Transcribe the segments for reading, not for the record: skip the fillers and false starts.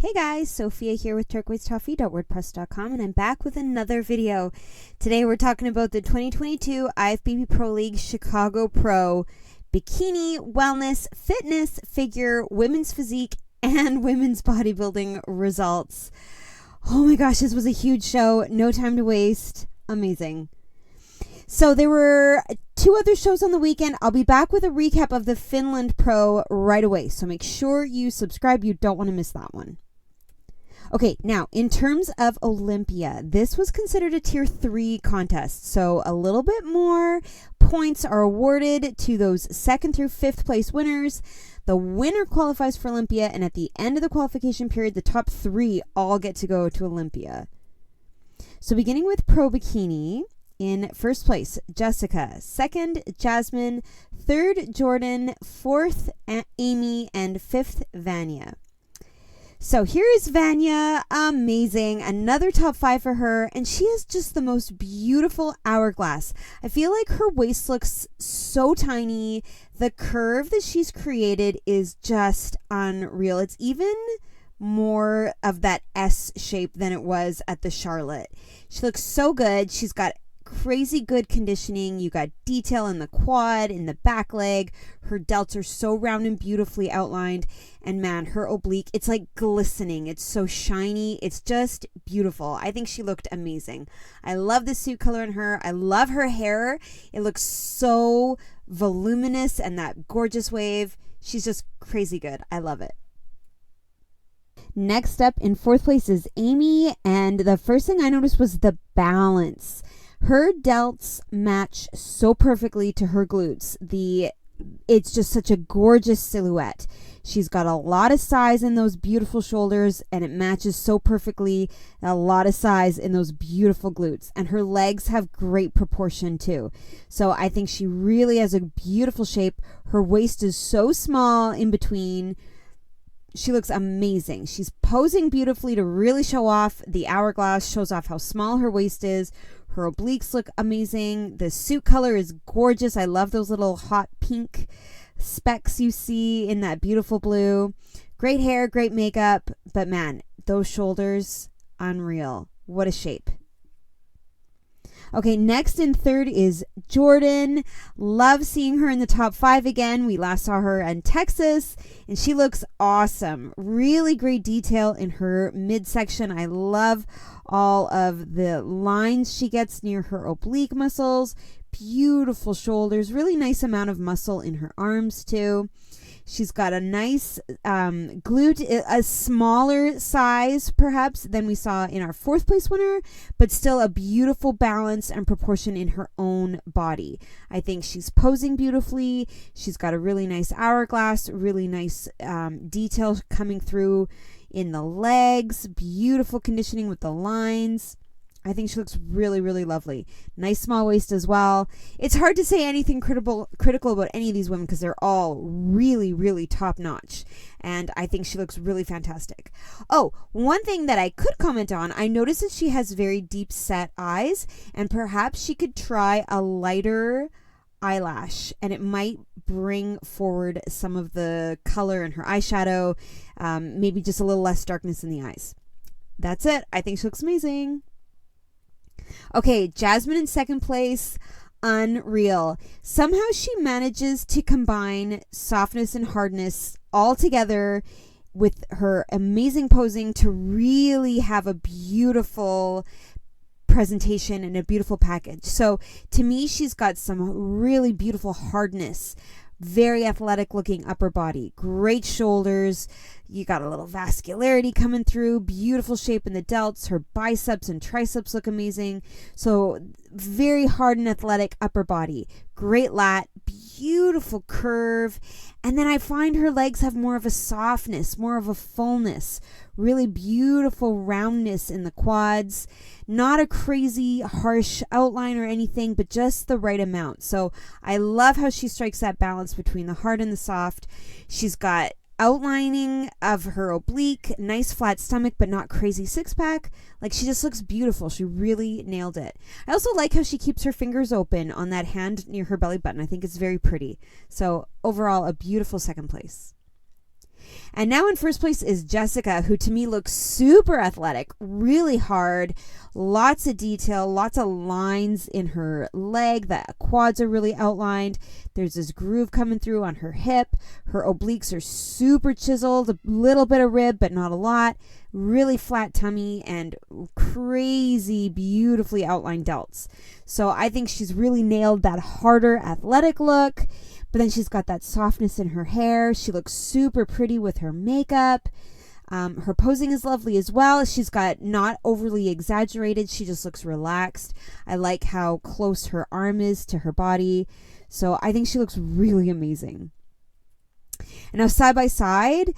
Hey guys, Sophia here with turquoisetoffee.wordpress.com, and I'm back with another video. Today we're talking about the 2022 IFBB Pro League Chicago Pro Bikini, Wellness, Fitness, Figure, Women's Physique, and Women's Bodybuilding results. Oh my gosh, this was a huge show. No time to waste. Amazing. So there were two other shows on the weekend. I'll be back with a recap of the Finland Pro right away. So make sure you subscribe. You don't want to miss that one. Okay, now in terms of Olympia, this was considered a tier 3 contest. So a little bit more points are awarded to those 2nd through 5th place winners. The winner qualifies for Olympia, and at the end of the qualification period, the top 3 all get to go to Olympia. So beginning with Pro Bikini, in first place, Jessica. 2nd, Jasmine. 3rd, Jordan. 4th, Amy. And 5th, Vanya. So here is Vanya. Amazing. Another top 5 for her. And she has just the most beautiful hourglass. I feel like her waist looks so tiny. The curve that she's created is just unreal. It's even more of that S shape than it was at the Charlotte. She looks so good. She's got crazy good conditioning. You got detail in the quad, in the back leg. Her delts are so round and beautifully outlined. And man, her oblique, it's like glistening. It's so shiny. It's just beautiful. I think she looked amazing. I love the suit color in her. I love her hair. It looks so voluminous and that gorgeous wave. She's just crazy good. I love it. Next up in 4th place is Amy. And the first thing I noticed was the balance. Her delts match so perfectly to her glutes. It's just such a gorgeous silhouette. She's got a lot of size in those beautiful shoulders, and it matches so perfectly. A lot of size in those beautiful glutes. And her legs have great proportion too. So I think she really has a beautiful shape. Her waist is so small in between. She looks amazing. She's posing beautifully to really show off the hourglass, shows off how small her waist is. Her obliques look amazing. The suit color is gorgeous. I love those little hot pink specks you see in that beautiful blue. Great hair, great makeup. But man, those shoulders, unreal. What a shape. Okay, next in 3rd is Jordan. Love seeing her in the top 5 again. We last saw her in Texas, and she looks awesome. Really great detail in her midsection. I love all of the lines she gets near her oblique muscles. Beautiful shoulders. Really nice amount of muscle in her arms too. She's got a nice glute, a smaller size perhaps than we saw in our 4th place winner, but still a beautiful balance and proportion in her own body. I think she's posing beautifully. She's got a really nice hourglass, really nice detail coming through in the legs, beautiful conditioning with the lines. I think she looks really, really lovely. Nice small waist as well. It's hard to say anything critical about any of these women because they're all really, really top notch. And I think she looks really fantastic. Oh, one thing that I could comment on, I noticed that she has very deep set eyes, and perhaps she could try a lighter eyelash, and it might bring forward some of the color in her eyeshadow, maybe just a little less darkness in the eyes. That's it. I think she looks amazing. Okay, Jasmine in 2nd place, unreal. Somehow she manages to combine softness and hardness all together with her amazing posing to really have a beautiful presentation and a beautiful package. So to me, she's got some really beautiful hardness. Very athletic looking upper body, great shoulders. You got a little vascularity coming through, beautiful shape in the delts. Her biceps and triceps look amazing. So very hard and athletic upper body, great lat, beautiful curve. And then I find her legs have more of a softness, more of a fullness, really beautiful roundness in the quads. Not a crazy harsh outline or anything, but just the right amount. So I love how she strikes that balance between the hard and the soft. She's got outlining of her oblique, nice flat stomach, but not crazy 6-pack. Like, she just looks beautiful. She really nailed it. I also like how she keeps her fingers open on that hand near her belly button. I think it's very pretty. So overall, a beautiful 2nd place. And now in first place is Jessica, who to me looks super athletic, really hard, lots of detail, lots of lines in her leg. The quads are really outlined. There's this groove coming through on her hip. Her obliques are super chiseled, a little bit of rib, but not a lot. Really flat tummy and crazy, beautifully outlined delts. So I think she's really nailed that harder athletic look. But then she's got that softness in her hair. She looks super pretty with her makeup. Her posing is lovely as well. She's got not overly exaggerated. She just looks relaxed. I like how close her arm is to her body. So I think she looks really amazing. And now side by side,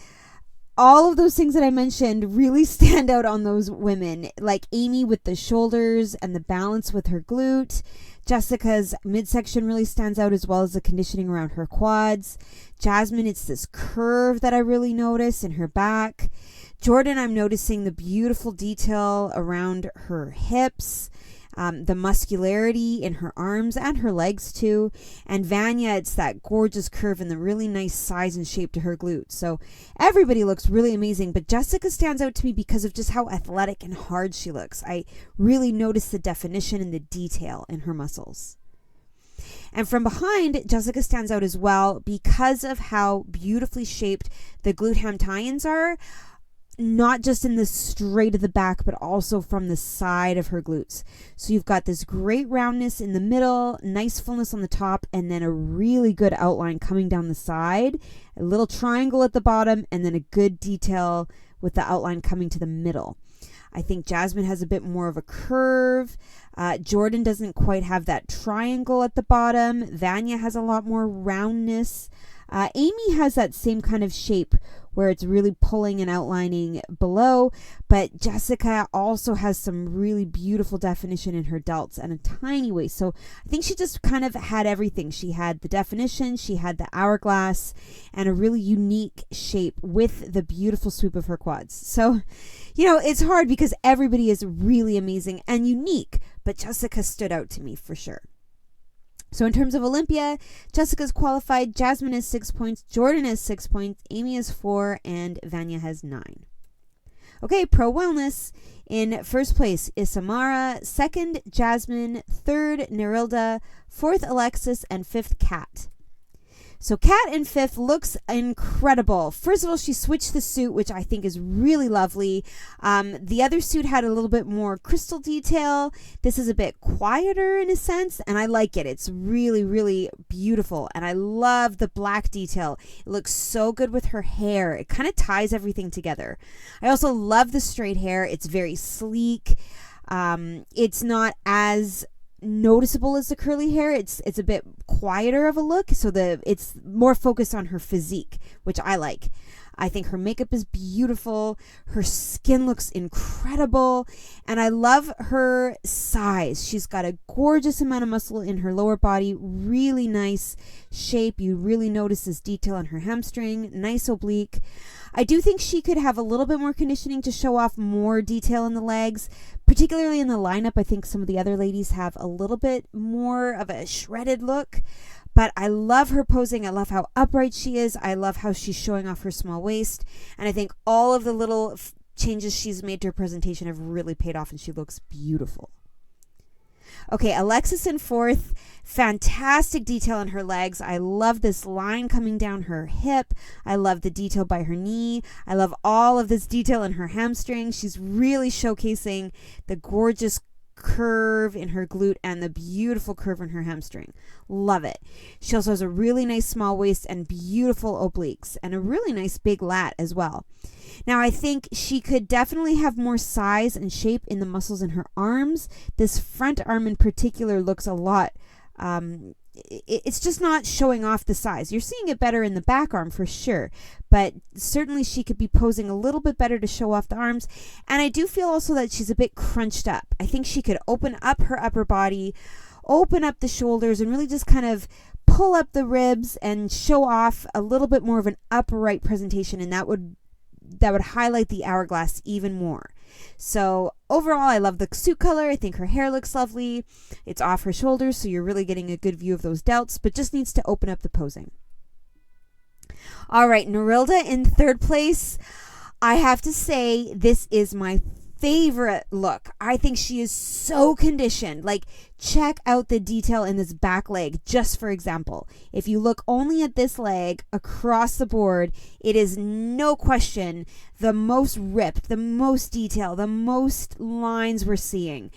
all of those things that I mentioned really stand out on those women. Like Amy with the shoulders and the balance with her glute. Jessica's midsection really stands out, as well as the conditioning around her quads. Jasmine, it's this curve that I really notice in her back. Jordan, I'm noticing the beautiful detail around her hips, the muscularity in her arms and her legs too. And Vanya, it's that gorgeous curve and the really nice size and shape to her glutes. So everybody looks really amazing, but Jessica stands out to me because of just how athletic and hard she looks. I really notice the definition and the detail in her muscles. And from behind, Jessica stands out as well because of how beautifully shaped the glute ham tie-ins are. Not just in the straight of the back, but also from the side of her glutes. So you've got this great roundness in the middle, nice fullness on the top, and then a really good outline coming down the side, a little triangle at the bottom, and then a good detail with the outline coming to the middle. I think Jasmine has a bit more of a curve. Jordan doesn't quite have that triangle at the bottom. Vanya has a lot more roundness. Amy has that same kind of shape where it's really pulling and outlining below, but Jessica also has some really beautiful definition in her delts and a tiny waist. So I think she just kind of had everything. She had the definition, she had the hourglass, and a really unique shape with the beautiful swoop of her quads. So, you know, it's hard because everybody is really amazing and unique, but Jessica stood out to me for sure. So in terms of Olympia, Jessica's qualified, Jasmine has 6 points, Jordan has 6 points, Amy has 4, and Vanya has 9. Okay, Pro Wellness. In first place is Samara, second Jasmine, third Nerilda, fourth Alexis, and fifth Kat. So Kat in fifth looks incredible. First of all, she switched the suit, which I think is really lovely. The other suit had a little bit more crystal detail. This is a bit quieter in a sense, and I like it. It's really, really beautiful, and I love the black detail. It looks so good with her hair. It kind of ties everything together. I also love the straight hair. It's very sleek. It's not as noticeable as the curly hair. It's a bit quieter of a look, so it's more focused on her physique, which I like. I think her makeup is beautiful. Her skin looks incredible. And I love her size. She's got a gorgeous amount of muscle in her lower body. Really nice shape. You really notice this detail on her hamstring. Nice oblique. I do think she could have a little bit more conditioning to show off more detail in the legs, particularly in the lineup. I think some of the other ladies have a little bit more of a shredded look. But I love her posing. I love how upright she is. I love how she's showing off her small waist. And I think all of the little changes she's made to her presentation have really paid off, and she looks beautiful. Okay, Alexis in fourth. Fantastic detail in her legs. I love this line coming down her hip. I love the detail by her knee. I love all of this detail in her hamstring. She's really showcasing the gorgeous curve in her glute and the beautiful curve in her hamstring. Love it. She also has a really nice small waist and beautiful obliques and a really nice big lat as well. Now I think she could definitely have more size and shape in the muscles in her arms. This front arm in particular looks a lot it's just not showing off the size. You're seeing it better in the back arm for sure, but certainly she could be posing a little bit better to show off the arms. And I do feel also that she's a bit crunched up. I think she could open up her upper body, open up the shoulders, and really just kind of pull up the ribs and show off a little bit more of an upright presentation, and that would highlight the hourglass even more. So overall, I love the suit color. I think her hair looks lovely. It's off her shoulders, so you're really getting a good view of those delts, but just needs to open up the posing. All right, Nerilda in third place. I have to say, this is my favorite look. I think she is so conditioned. Like, check out the detail in this back leg, just for example. If you look only at this leg across the board, it is no question the most ripped, the most detail, the most lines we're seeing.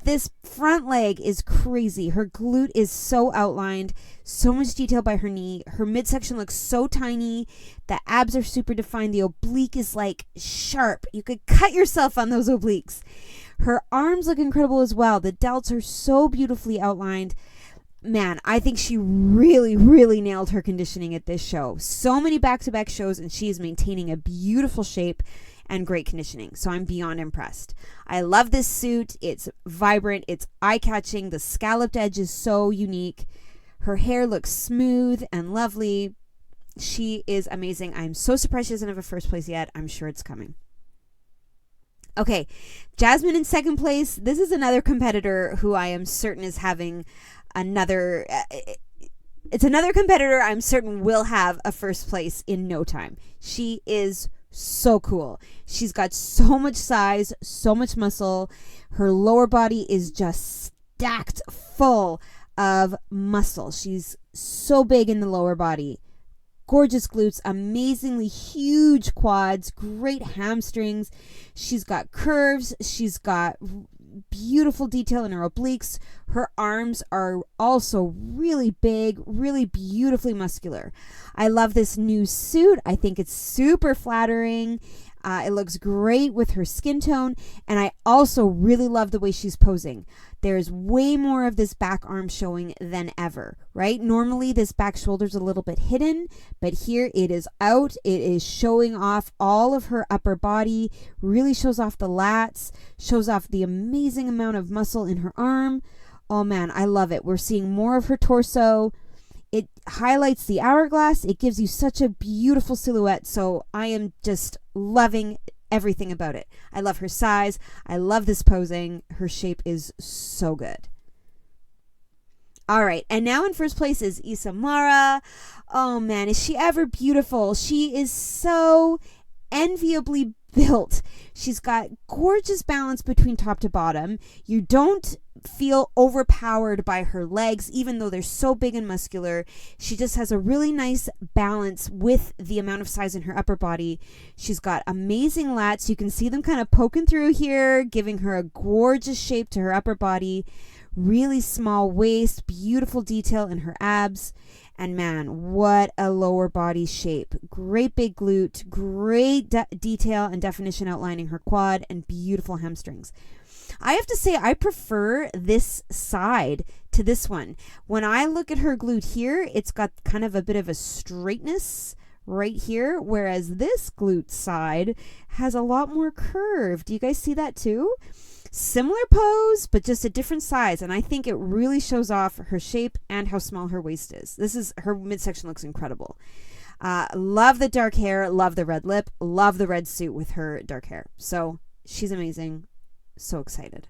This front leg is crazy. Her glute is so outlined, so much detail by her knee. Her midsection looks so tiny. The abs are super defined. The oblique is like sharp. You could cut yourself on those obliques. Her arms look incredible as well. The delts are so beautifully outlined. Man, I think she really, really nailed her conditioning at this show. So many back-to-back shows, and she is maintaining a beautiful shape and great conditioning. So I'm beyond impressed. I love this suit. It's vibrant. It's eye-catching. The scalloped edge is so unique. Her hair looks smooth and lovely. She is amazing. I'm so surprised she doesn't have a first place yet. I'm sure it's coming. Okay, Jasmine in second place. This is another competitor who I am certain is having another... it's another competitor I'm certain will have a first place in no time. She is so cool. She's got so much size, so much muscle. Her lower body is just stacked full of muscle. She's so big in the lower body. Gorgeous glutes, amazingly huge quads, great hamstrings. She's got curves. She's got beautiful detail in her obliques. Her arms are also really big, really beautifully muscular. I love this new suit. I think it's super flattering. It looks great with her skin tone. And I also really love the way she's posing. There's way more of this back arm showing than ever, right? Normally this back shoulder's a little bit hidden, but here it is out. It is showing off all of her upper body, really shows off the lats, shows off the amazing amount of muscle in her arm. Oh man, I love it. We're seeing more of her torso. It highlights the hourglass. It gives you such a beautiful silhouette. So I am just loving everything about it. I love her size. I love this posing. Her shape is so good. All right. And now in first place is Isamara. Oh man, is she ever beautiful? She is so enviably built. She's got gorgeous balance between top to bottom. You don't feel overpowered by her legs, even though they're so big and muscular. She just has a really nice balance with the amount of size in her upper body. She's got amazing lats. You can see them kind of poking through here, giving her a gorgeous shape to her upper body. Really small waist, beautiful detail in her abs. And man, what a lower body shape. Great big glute, great detail and definition outlining her quad, and beautiful hamstrings. I have to say, I prefer this side to this one. When I look at her glute here, it's got kind of a bit of a straightness right here, whereas this glute side has a lot more curve. Do you guys see that too? Similar pose, but just a different size. And I think it really shows off her shape and how small her waist is. Her midsection looks incredible. Love the dark hair, love the red lip, love the red suit with her dark hair. So she's amazing. So excited.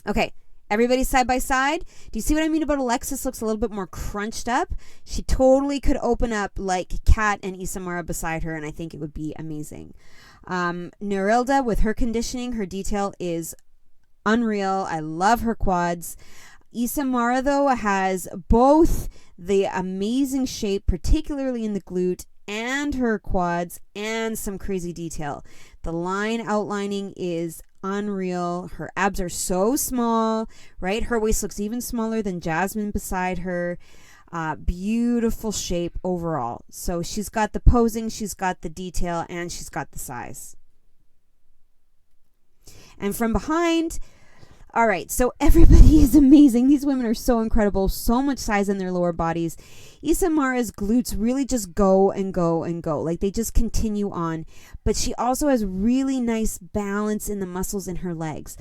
Okay, everybody side by side. Do you see what I mean about Alexis looks a little bit more crunched up? She totally could open up like Kat and Isamara beside her, and I think it would be amazing. Nerilda, with her conditioning, her detail is unreal. I love her quads. Isamara, though, has both the amazing shape, particularly in the glute, and her quads, and some crazy detail. The line outlining is unreal. Her abs are so small, right? Her waist looks even smaller than Jasmine beside her. Beautiful shape overall. So she's got the posing, she's got the detail, and she's got the size. And from behind, all right, so everybody is amazing. These women are so incredible, so much size in their lower bodies. Isamara's glutes really just go and go and go. Like they just continue on. But she also has really nice balance in the muscles in her legs.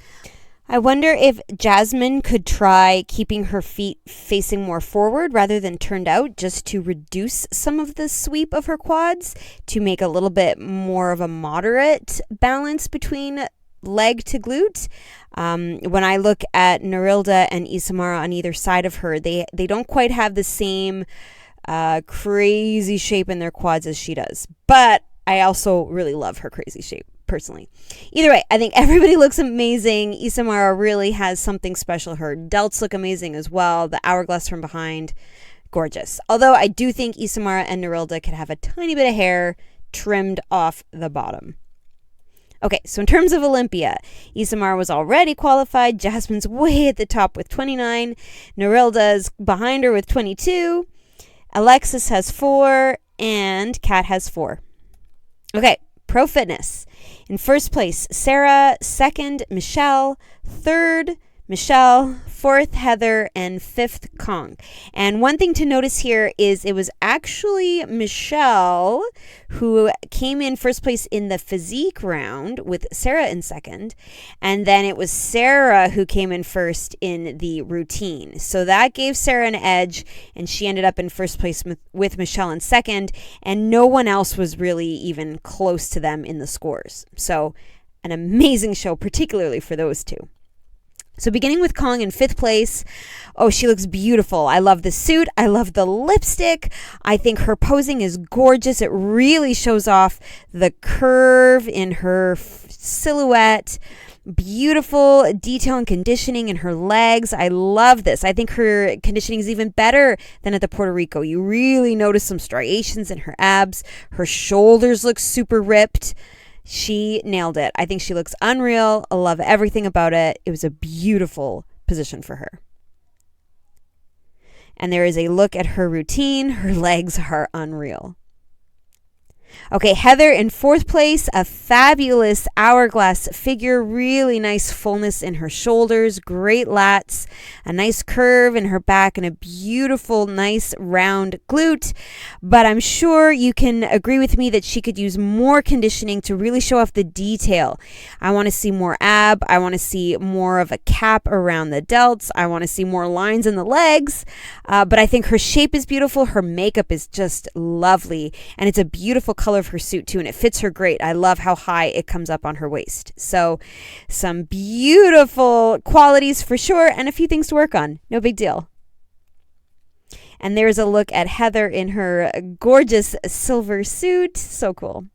I wonder if Jasmine could try keeping her feet facing more forward rather than turned out, just to reduce some of the sweep of her quads, to make a little bit more of a moderate balance between leg to glute. When I look at Nerilda and Isamara on either side of her, they don't quite have the same crazy shape in their quads as she does. But I also really love her crazy shape personally. Either way, I think everybody looks amazing. Isamara really has something special. Her delts look amazing as well. The hourglass from behind, gorgeous. Although I do think Isamara and Nerilda could have a tiny bit of hair trimmed off the bottom. Okay, so in terms of Olympia, Isamara was already qualified. Jasmine's way at the top with 29. Nerilda's behind her with 22. Alexis has 4. And Kat has 4. Okay, Pro Fitness. In first place, Sarah. Second, Michelle. Third, Michelle. Fourth, Heather. And fifth, Kong. And one thing to notice here is it was actually Michelle who came in first place in the physique round with Sarah in second. And then it was Sarah who came in first in the routine. So that gave Sarah an edge, and she ended up in first place with Michelle in second. And no one else was really even close to them in the scores. So an amazing show, particularly for those two. So beginning with Kong in fifth place. Oh, she looks beautiful. I love the suit. I love the lipstick. I think her posing is gorgeous. It really shows off the curve in her silhouette. Beautiful detail and conditioning in her legs. I love this. I think her conditioning is even better than at the Puerto Rico. You really notice some striations in her abs. Her shoulders look super ripped. She nailed it. I think she looks unreal. I love everything about it. It was a beautiful position for her. And there is a look at her routine. Her legs are unreal. Okay, Heather in fourth place, a fabulous hourglass figure, really nice fullness in her shoulders, great lats, a nice curve in her back, and a beautiful, nice round glute. But I'm sure you can agree with me that she could use more conditioning to really show off the detail. I want to see more ab. I want to see more of a cap around the delts. I want to see more lines in the legs. But I think her shape is beautiful. Her makeup is just lovely, and it's a beautiful color of her suit too, and it fits her great. I love how high it comes up on her waist. So some beautiful qualities for sure, and a few things to work on. No big deal. And there's a look at Heather in her gorgeous silver suit. So cool.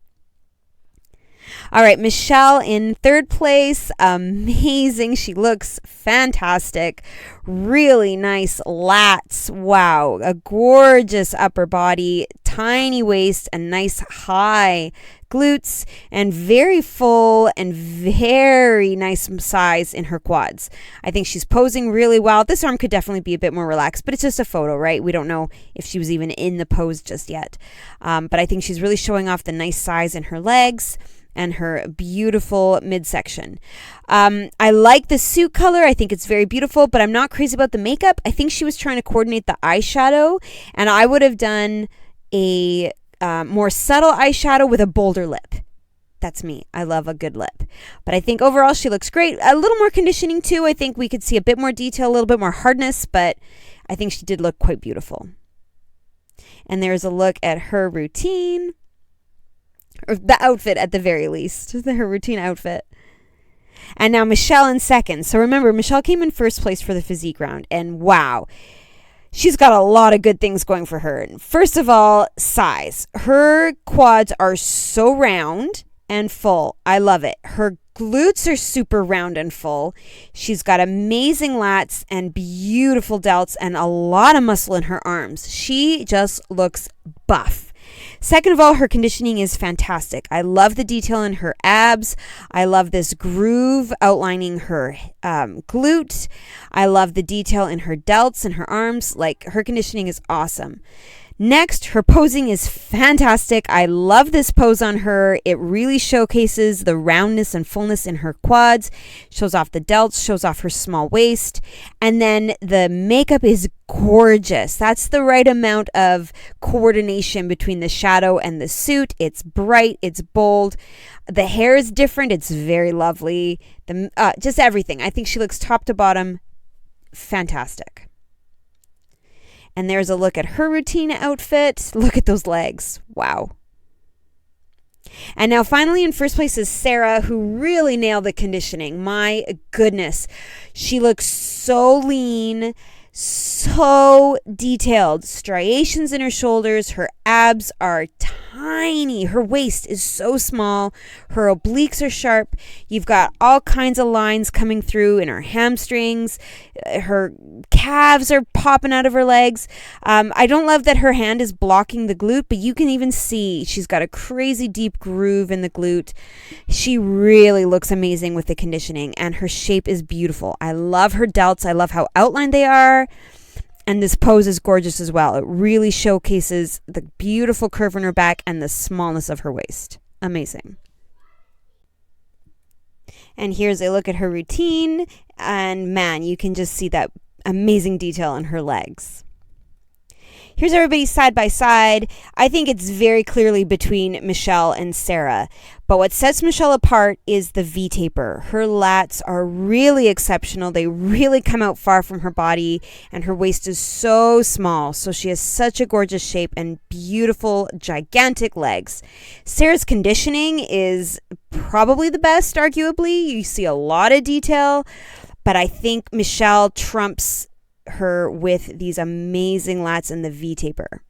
All right, Michelle in third place. Amazing. She looks fantastic. Really nice lats. Wow. A gorgeous upper body, tiny waist, and nice high glutes, and very full and very nice size in her quads. I think she's posing really well. This arm could definitely be a bit more relaxed, but it's just a photo, right? We don't know if she was even in the pose just yet. But I think she's really showing off the nice size in her legs and her beautiful midsection. I like the suit color. I think it's very beautiful, but I'm not crazy about the makeup. I think she was trying to coordinate the eyeshadow, and I would have done a more subtle eyeshadow with a bolder lip. That's me. I love a good lip. But I think overall she looks great. A little more conditioning too. I think we could see a bit more detail, a little bit more hardness, but I think she did look quite beautiful. And there's a look at her routine. Or the outfit at the very least. Her routine outfit. And now Michelle in second. So remember, Michelle came in first place for the physique round. And wow, she's got a lot of good things going for her. First of all, size. Her quads are so round and full. I love it. Her glutes are super round and full. She's got amazing lats and beautiful delts and a lot of muscle in her arms. She just looks buff. Second of all, her conditioning is fantastic. I love the detail in her abs. I love this groove outlining her glute. I love the detail in her delts and her arms. Like, her conditioning is awesome. Next, her posing is fantastic. I love this pose on her. It really showcases the roundness and fullness in her quads, shows off the delts, shows off her small waist. And then the makeup is gorgeous. That's the right amount of coordination between the shadow and the suit. It's bright, it's bold. The hair is different. It's very lovely. Just everything. I think she looks top to bottom fantastic. And there's a look at her routine outfit. Look at those legs. Wow. And now finally in first place is Sarah, who really nailed the conditioning. My goodness. She looks so lean, So detailed. Striations in her shoulders. Her abs are tiny. Her waist is so small. Her obliques are sharp. You've got all kinds of lines coming through in her hamstrings. Her calves are popping out of her legs. I don't love that her hand is blocking the glute, but you can even see she's got a crazy deep groove in the glute. She really looks amazing with the conditioning, and her shape is beautiful. I love her delts. I love how outlined they are. And this pose is gorgeous as well. It really showcases the beautiful curve in her back and the smallness of her waist. Amazing. And here's a look at her routine. And man, you can just see that amazing detail in her legs. Here's everybody side by side. I think it's very clearly between Michelle and Sarah. But what sets Michelle apart is the V-taper. Her lats are really exceptional. They really come out far from her body, and her waist is so small. So she has such a gorgeous shape and beautiful, gigantic legs. Sarah's conditioning is probably the best, arguably. You see a lot of detail, but I think Michelle trumps her with these amazing lats and the V-taper.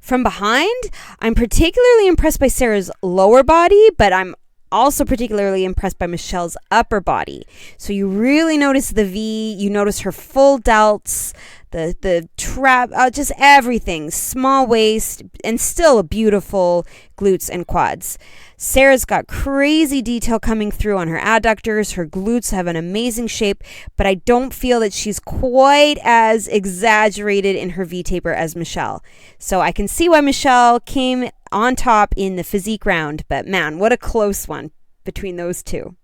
From behind, I'm particularly impressed by Sarah's lower body, but I'm also particularly impressed by Michelle's upper body. So you really notice the V, you notice her full delts, the trap, just everything. Small waist and still beautiful glutes and quads. Sarah's got crazy detail coming through on her adductors. Her glutes have an amazing shape, but I don't feel that she's quite as exaggerated in her V-taper as Michelle. So I can see why Michelle came on top in the physique round, but man, what a close one between those two.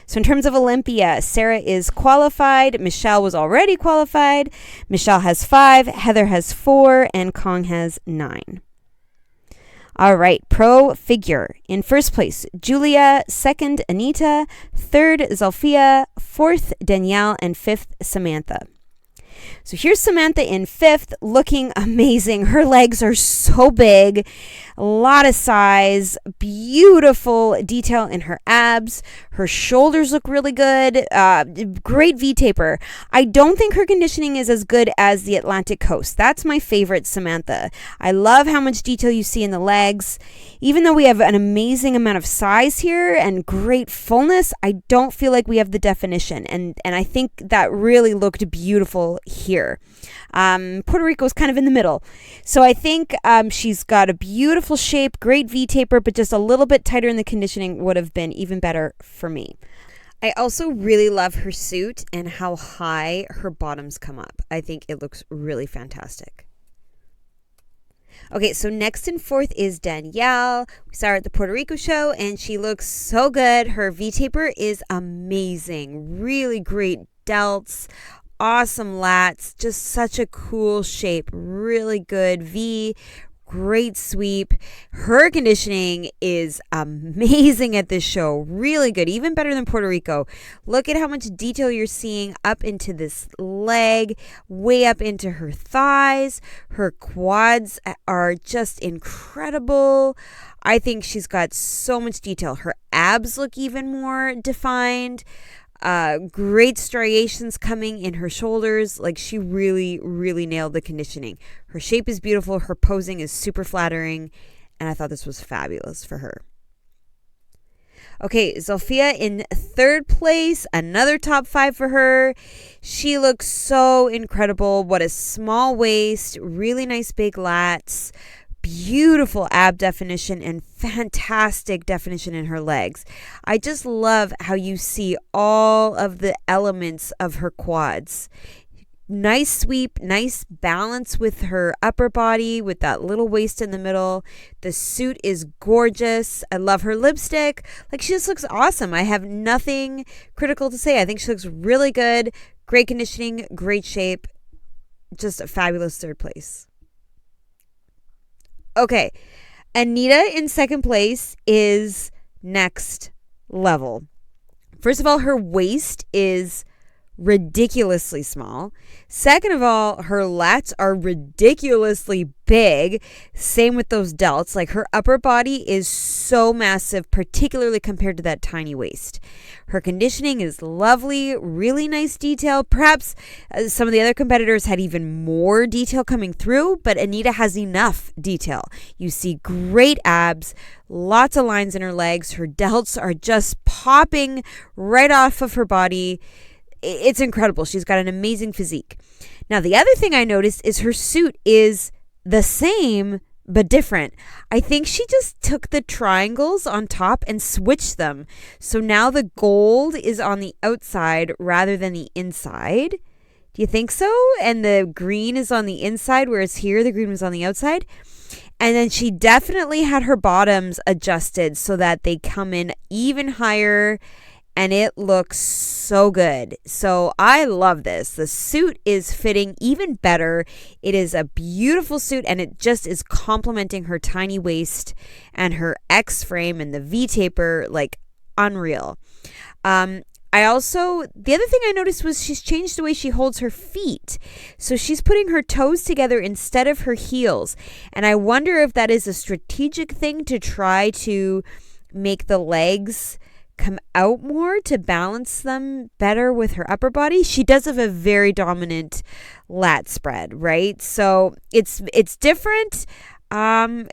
So in terms of Olympia, Sarah is qualified. Michelle was already qualified. Michelle has 5, Heather has 4, and Kong has 9. All right, pro figure. In first place, Julia. Second, Anita. Third, ZUL'FIYA. Fourth, Danielle. And fifth, Samantha. So here's Samantha in 5th, looking amazing. Her legs are so big, a lot of size, beautiful detail in her abs. Her shoulders look really good. Great V-taper. I don't think her conditioning is as good as the Atlantic Coast. That's my favorite Samantha. I love how much detail you see in the legs. Even though we have an amazing amount of size here and great fullness, I don't feel like we have the definition. And I think that really looked beautiful here. Puerto Rico is kind of in the middle. So I think she's got a beautiful shape, great V-taper, but just a little bit tighter in the conditioning would have been even better for me. I also really love her suit and how high her bottoms come up. I think it looks really fantastic. Okay, so next in 4th is Danielle. We saw her at the Puerto Rico show, and she looks so good. Her V-taper is amazing. Really great delts. Awesome lats, just such a cool shape, really good V, great sweep. Her conditioning is amazing at this show, really good, even better than Puerto Rico. Look at how much detail you're seeing up into this leg, way up into her thighs. Her quads are just incredible. I think she's got so much detail. Her abs look even more defined. Great striations coming in her shoulders. Like, she really, really nailed the conditioning. Her shape is beautiful. Her posing is super flattering. And I thought this was fabulous for her. Okay, ZUL'FIYA in 3rd place. Another top 5 for her. She looks so incredible. What a small waist. Really nice big lats. Beautiful ab definition and fantastic definition in her legs. I just love how you see all of the elements of her quads. Nice sweep, nice balance with her upper body with that little waist in the middle. The suit is gorgeous. I love her lipstick. Like, she just looks awesome. I have nothing critical to say. I think she looks really good. Great conditioning, great shape. Just a fabulous 3rd place. Okay, Anita in 2nd place is next level. First of all, her waist is ridiculously small. Second of all, her lats are ridiculously big. Same with those delts. Like, her upper body is so massive, particularly compared to that tiny waist. Her conditioning is lovely, really nice detail. Perhaps some of the other competitors had even more detail coming through, but Anita has enough detail. You see great abs, lots of lines in her legs. Her delts are just popping right off of her body. It's incredible. She's got an amazing physique. Now, the other thing I noticed is her suit is the same but different. I think she just took the triangles on top and switched them. So now the gold is on the outside rather than the inside. Do you think so? And the green is on the inside, whereas here the green was on the outside. And then she definitely had her bottoms adjusted so that they come in even higher, and it looks so good. So I love this. The suit is fitting even better. It is a beautiful suit, and it just is complementing her tiny waist and her X frame and the V taper, like unreal. The other thing I noticed was she's changed the way she holds her feet. So she's putting her toes together instead of her heels. And I wonder if that is a strategic thing to try to make the legs come out more to balance them better with her upper body. She does have a very dominant lat spread, right? So it's different. I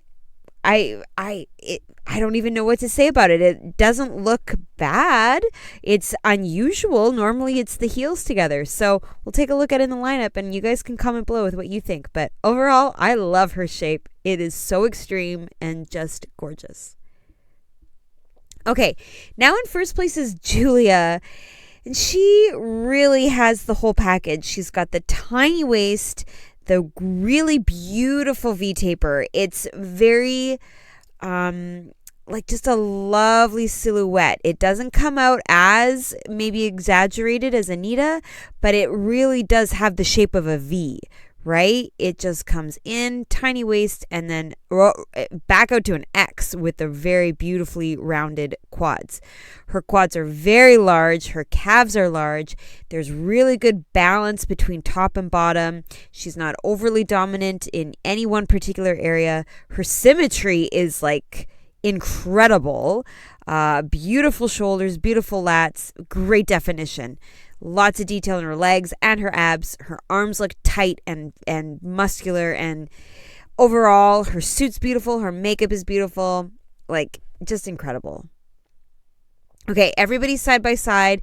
don't even know what to say about it. It doesn't look bad. It's unusual. Normally it's the heels together. So we'll take a look at it in the lineup, and you guys can comment below with what you think. But overall, I love her shape. It is so extreme and just gorgeous. Okay, now in first place is Julia, and she really has the whole package. She's got the tiny waist, the really beautiful V-taper. It's very, like just a lovely silhouette. It doesn't come out as maybe exaggerated as Anita, but it really does have the shape of a V, right? It just comes in, tiny waist, and then back out to an X with the very beautifully rounded quads. Her quads are very large. Her calves are large. There's really good balance between top and bottom. She's not overly dominant in any one particular area. Her symmetry is like incredible. Beautiful shoulders, beautiful lats, great definition. Lots of detail in her legs and her abs. Her arms look tight and muscular, and overall her suit's beautiful. Her makeup is beautiful. Like, just incredible. Okay, everybody side by side.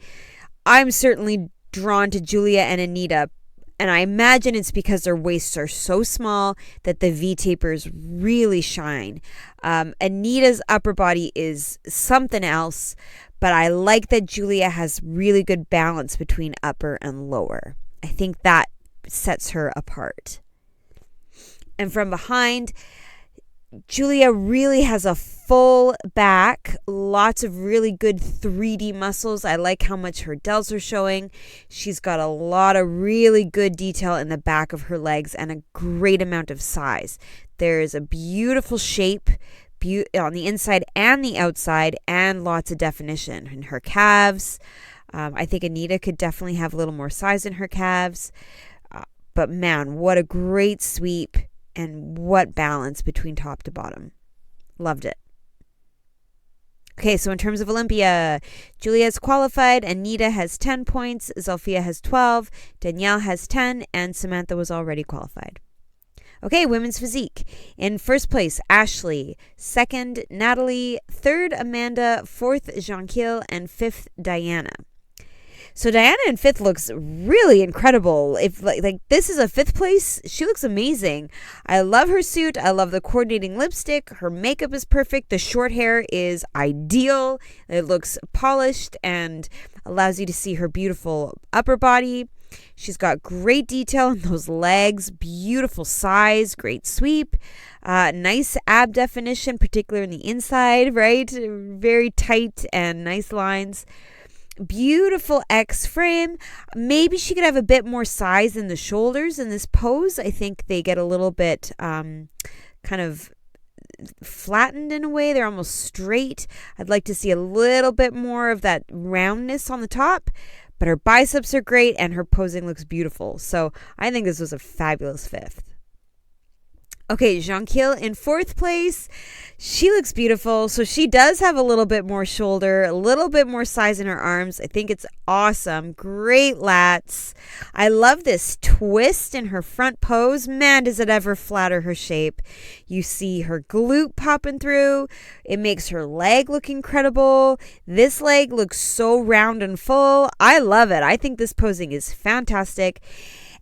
I'm certainly drawn to Julia and Anita, and I imagine it's because their waists are so small that the V-tapers really shine. Anita's upper body is something else, but I like that Julia has really good balance between upper and lower. I think that sets her apart. And from behind, Julia really has a full back, lots of really good 3D muscles. I like how much her delts are showing. She's got a lot of really good detail in the back of her legs and a great amount of size. There's a beautiful shape on the inside and the outside, and lots of definition in her calves. I think Anita could definitely have a little more size in her calves. But man, what a great sweep and what balance between top to bottom. Loved it. Okay, so in terms of Olympia, Julia is qualified, Anita has 10 points, ZUL'FIYA has 12, Danielle has 10, and Samantha was already qualified. Okay, women's physique. In first place, Ashley. Second, Natalie. Third, Amanda. Fourth, Jean-Kiel. And fifth, Diana. So Diana in fifth looks really incredible. If like this is a fifth place, she looks amazing. I love her suit. I love the coordinating lipstick. Her makeup is perfect. The short hair is ideal. It looks polished and allows you to see her beautiful upper body. She's got great detail in those legs, beautiful size, great sweep, nice ab definition, particularly in the inside, right? Very tight and nice lines. Beautiful X frame. Maybe she could have a bit more size in the shoulders in this pose. I think they get a little bit kind of flattened in a way. They're almost straight. I'd like to see a little bit more of that roundness on the top. but her biceps are great and her posing looks beautiful. So I think this was a fabulous 5th. Okay, Jonquille in 4th place. She looks beautiful. So she does have a little bit more shoulder, a little bit more size in her arms. I think it's awesome. Great lats. I love this twist in her front pose. Man, does it ever flatter her shape. You see her glute popping through. It makes her leg look incredible. This leg looks so round and full. I love it. I think this posing is fantastic.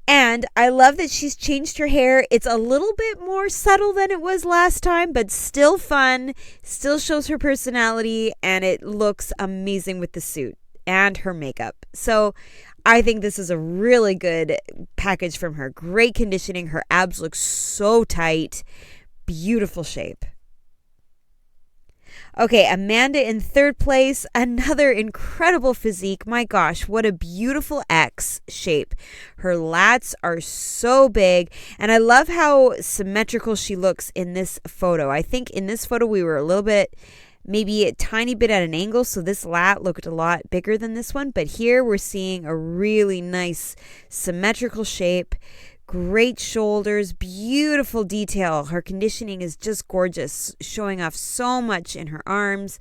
And I love that she's changed her hair. It's a little bit more subtle than it was last time, but still fun, still shows her personality, and it looks amazing with the suit and her makeup. So I think this is a really good package from her. Great conditioning. Her abs look so tight. Beautiful shape. Okay, Amanda in 3rd place, another incredible physique. My gosh, what a beautiful X shape. Her lats are so big, and I love how symmetrical she looks in this photo. I think in this photo we were a little bit, maybe a tiny bit at an angle, so this lat looked a lot bigger than this one, but here we're seeing a really nice symmetrical shape. Great shoulders, beautiful detail. Her conditioning is just gorgeous, showing off so much in her arms.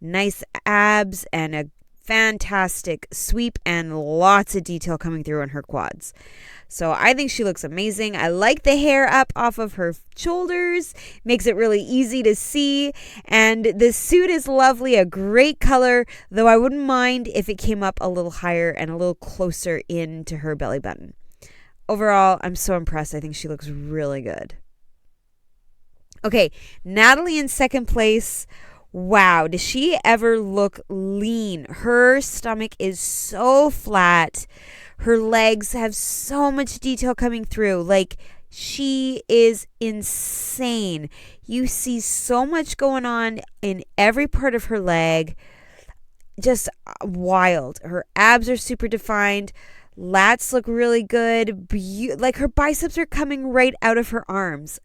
Nice abs and a fantastic sweep and lots of detail coming through on her quads. So I think she looks amazing. I like the hair up off of her shoulders. Makes it really easy to see. And the suit is lovely, a great color, though I wouldn't mind if it came up a little higher and a little closer into her belly button. Overall, I'm so impressed. I think she looks really good. Okay, Natalie in 2nd place. Wow, does she ever look lean? Her stomach is so flat. Her legs have so much detail coming through. Like, she is insane. You see so much going on in every part of her leg. Just wild. Her abs are super defined. Lats look really good. Like, her biceps are coming right out of her arms.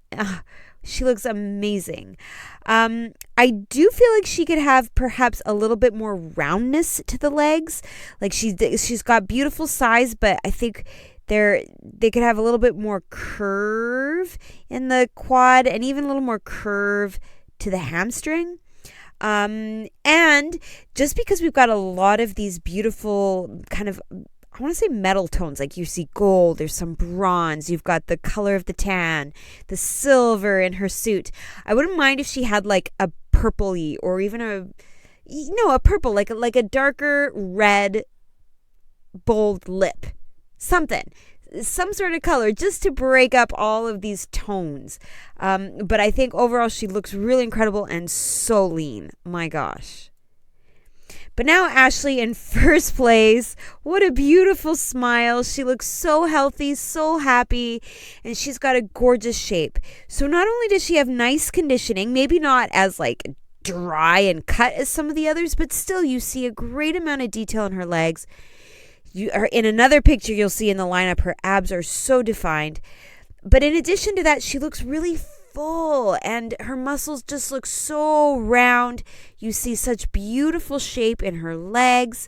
She looks amazing. I do feel like she could have perhaps a little bit more roundness to the legs. Like, she's got beautiful size, but I think they could have a little bit more curve in the quad and even a little more curve to the hamstring. And just because we've got a lot of these beautiful kind of, I want to say metal tones, like you see gold, there's some bronze, you've got the color of the tan, the silver in her suit. I wouldn't mind if she had like a purpley or even a purple, like a darker red, bold lip, some sort of color just to break up all of these tones. But I think overall she looks really incredible and so lean. My gosh. But now Ashley in 1st place. What a beautiful smile. She looks so healthy, so happy, and she's got a gorgeous shape. So not only does she have nice conditioning, maybe not as like dry and cut as some of the others, but still you see a great amount of detail in her legs. In another picture you'll see in the lineup, her abs are so defined. But in addition to that, she looks really full and her muscles just look so round. You see such beautiful shape in her legs,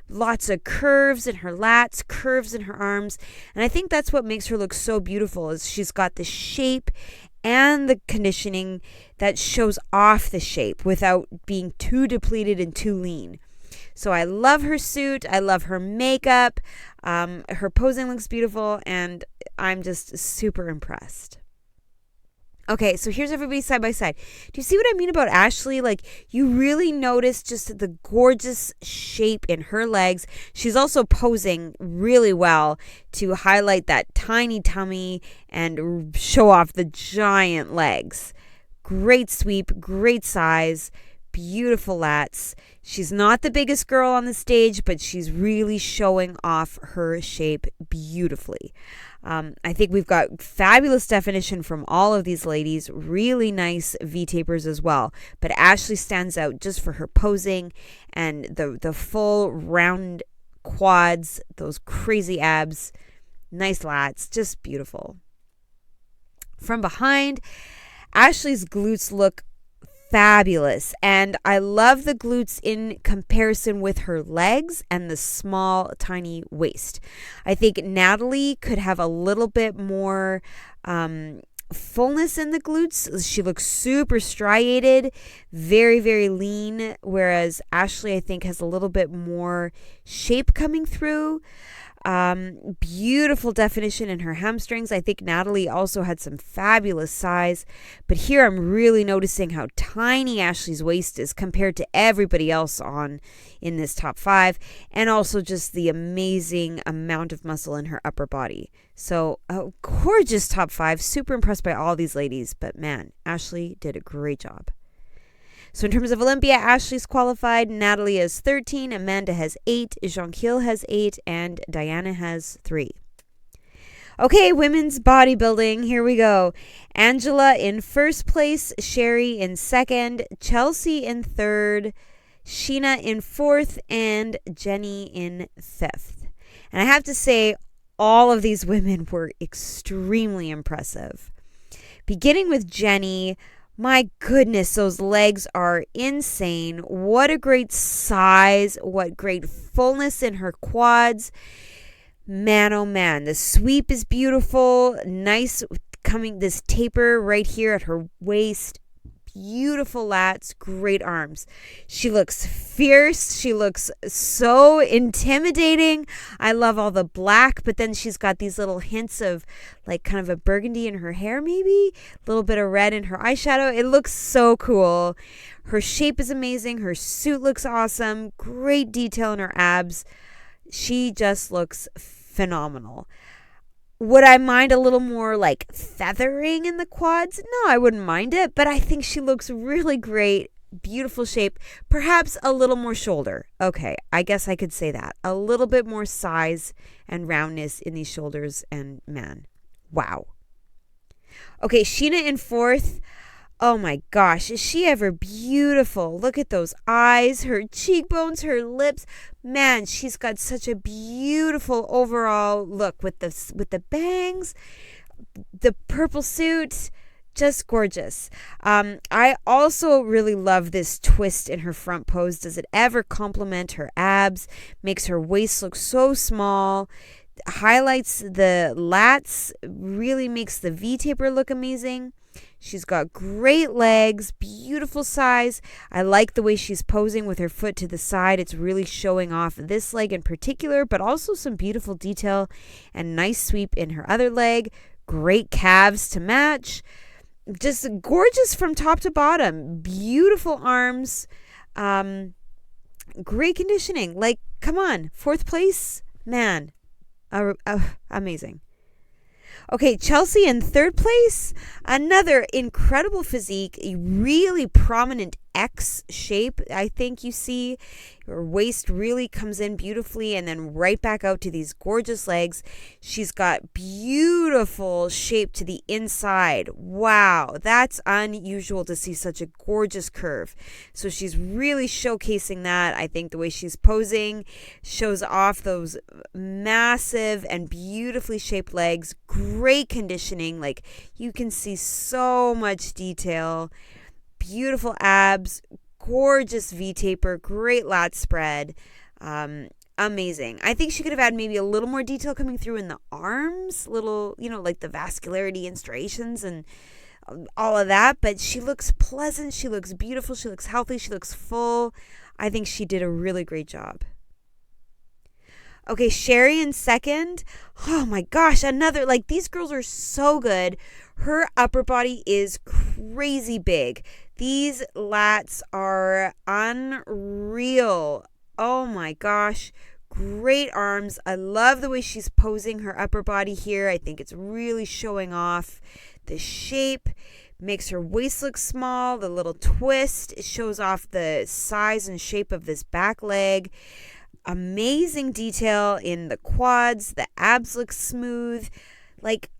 lots of curves in her lats, curves in her arms. And I think that's what makes her look so beautiful, is she's got the shape and the conditioning that shows off the shape without being too depleted and too lean. So I love her suit. I love her makeup. Her posing looks beautiful, and I'm just super impressed. Okay, so here's everybody side by side. Do you see what I mean about Ashley? Like, you really notice just the gorgeous shape in her legs. She's also posing really well to highlight that tiny tummy and show off the giant legs. Great sweep, great size, beautiful lats. She's not the biggest girl on the stage, but she's really showing off her shape beautifully. I think we've got fabulous definition from all of these ladies, really nice V-tapers as well. But Ashley stands out just for her posing and the full round quads, those crazy abs, nice lats, just beautiful. From behind, Ashley's glutes look fabulous. And I love the glutes in comparison with her legs and the small, tiny waist. I think Natalie could have a little bit more fullness in the glutes. She looks super striated, very, very lean, whereas Ashley, I think, has a little bit more shape coming through. Beautiful definition in her hamstrings. I think Natalie also had some fabulous size, but here I'm really noticing how tiny Ashley's waist is compared to everybody else in this top 5, and also just the amazing amount of muscle in her upper body. So a gorgeous top 5. Super impressed by all these ladies, but man, Ashley did a great job. So in terms of Olympia, Ashley's qualified, Natalie has 13, Amanda has 8, Jonquil has 8, and Diana has 3. Okay, women's bodybuilding, here we go. Angela in first place, Sherry in second, Chelsea in third, Sheena in fourth, and Jenny in fifth. And I have to say, all of these women were extremely impressive. Beginning with Jenny, my goodness, those legs are insane. What a great size. What great fullness in her quads. Man, oh man, the sweep is beautiful. Nice this taper right here at her waist. Beautiful lats, great arms. She looks fierce. She looks so intimidating. I love all the black, but then she's got these little hints of like kind of a burgundy in her hair, maybe a little bit of red in her eyeshadow. It looks so cool. Her shape is amazing. Her suit looks awesome. Great detail in her abs. She just looks phenomenal. Would I mind a little more like feathering in the quads? No, I wouldn't mind it, but I think she looks really great. Beautiful shape. Perhaps a little more shoulder. Okay, I guess I could say that. A little bit more size and roundness in these shoulders, and man, wow. Okay, Sheena in fourth. Oh my gosh, is she ever beautiful? Look at those eyes, her cheekbones, her lips. Man, she's got such a beautiful overall look with the bangs, the purple suit, just gorgeous. I also really love this twist in her front pose. Does it ever complement her abs? Makes her waist look so small. Highlights the lats, really makes the V-taper look amazing. She's got great legs, beautiful size. I like the way she's posing with her foot to the side. It's really showing off this leg in particular, but also some beautiful detail and nice sweep in her other leg. Great calves to match. Just gorgeous from top to bottom. Beautiful arms. Great conditioning. Like, come on, fourth place? Man, amazing. Okay, Chelsea in third place. Another incredible physique, a really prominent X shape. I think you see her waist really comes in beautifully and then right back out to these gorgeous legs. She's got beautiful shape to the inside. Wow, that's unusual to see such a gorgeous curve. So she's really showcasing that. I think the way she's posing shows off those massive and beautifully shaped legs. Great conditioning. Like, you can see so much detail. Beautiful abs, gorgeous V-taper, great lat spread, amazing. I think she could have had maybe a little more detail coming through in the arms, little, like the vascularity and striations and all of that, but she looks pleasant, she looks beautiful, she looks healthy, she looks full. I think she did a really great job. Okay, Sherry in second. Oh my gosh, another, these girls are so good. Her upper body is crazy big. These lats are unreal. Oh my gosh. Great arms. I love the way she's posing her upper body here. I think it's really showing off the shape. Makes her waist look small. The little twist. It shows off the size and shape of this back leg. Amazing detail in the quads. The abs look smooth.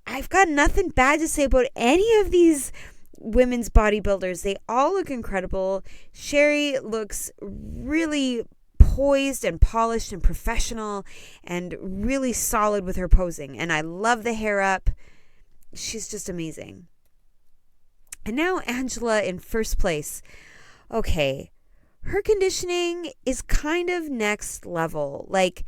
I've got nothing bad to say about any of these women's bodybuilders. They all look incredible. Sherry looks really poised and polished and professional and really solid with her posing. And I love the hair up. She's just amazing. And now Angela in first place. Okay, her conditioning is kind of next level. Like,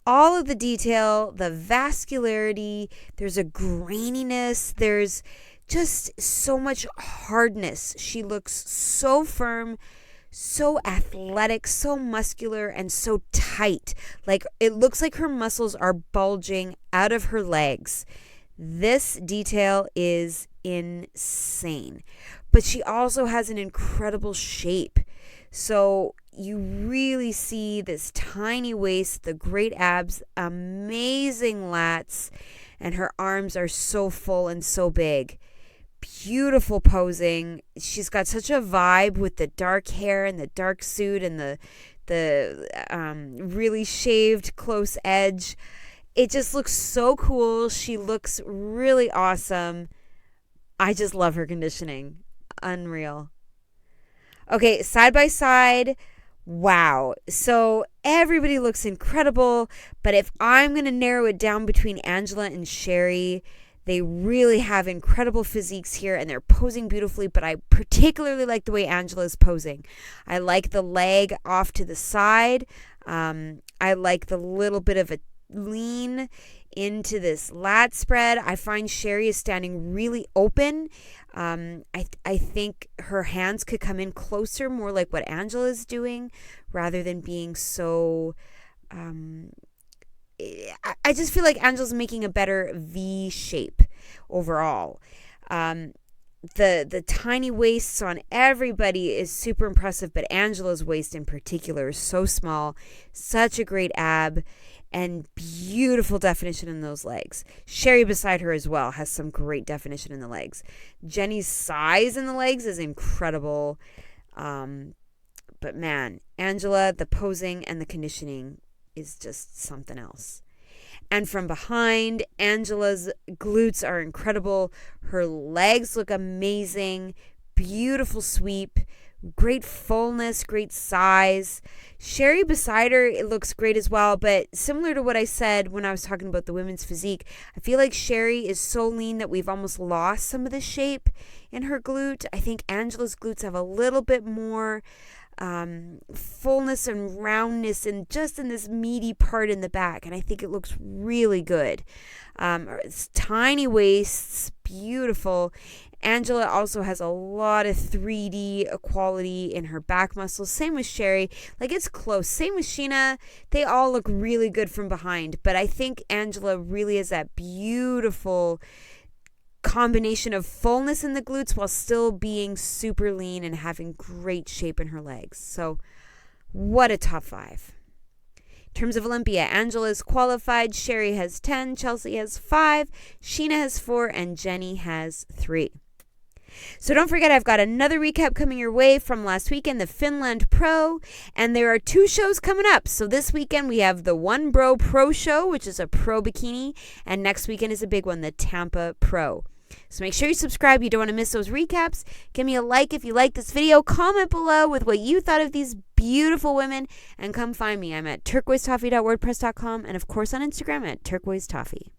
all of the detail, the vascularity, there's a graininess, there's just so much hardness. She looks so firm, so athletic, so muscular, and so tight. Like, it looks like her muscles are bulging out of her legs. This detail is insane. But she also has an incredible shape. So you really see this tiny waist, the great abs, amazing lats, and her arms are so full and so big. Beautiful posing. She's got such a vibe with the dark hair and the dark suit and the really shaved close edge. It just looks so cool. She looks really awesome. I just love her conditioning. Unreal. Okay, side by side. Wow. So everybody looks incredible, but if I'm going to narrow it down between Angela and Sherry, they really have incredible physiques here and they're posing beautifully, but I particularly like the way Angela is posing. I like the leg off to the side. I like the little bit of a lean into this lat spread. I find Sherry is standing really open. I think her hands could come in closer, more like what Angela is doing, rather than being so... I just feel like Angela's making a better V shape overall. The tiny waists on everybody is super impressive, but Angela's waist in particular is so small, such a great ab, and beautiful definition in those legs. Sherry beside her as well has some great definition in the legs. Jenny's size in the legs is incredible. But man, Angela, the posing and the conditioning is just something else. And from behind, Angela's glutes are incredible. Her legs look amazing. Beautiful sweep. Great fullness, great size. Sherry beside her, it looks great as well, but similar to what I said when I was talking about the women's physique, I feel like Sherry is so lean that we've almost lost some of the shape in her glute. I think Angela's glutes have a little bit more fullness and roundness and just in this meaty part in the back, and I think it looks really good. It's tiny waists, beautiful. Angela also has a lot of 3D quality in her back muscles. Same with Sherry. Like, it's close. Same with Sheena. They all look really good from behind. But I think Angela really is that beautiful combination of fullness in the glutes while still being super lean and having great shape in her legs. So what a top 5. In terms of Olympia, Angela is qualified. Sherry has 10. Chelsea has 5. Sheena has 4. And Jenny has 3. So don't forget, I've got another recap coming your way from last weekend, the Finland Pro, and there are 2 shows coming up. So this weekend we have the One Bro Pro Show, which is a pro bikini, and next weekend is a big one, the Tampa Pro. So make sure you subscribe. You don't want to miss those recaps. Give me a like if you like this video. Comment below with what you thought of these beautiful women, and come find me. I'm at turquoisetoffee.wordpress.com, and of course on Instagram at turquoisetoffee.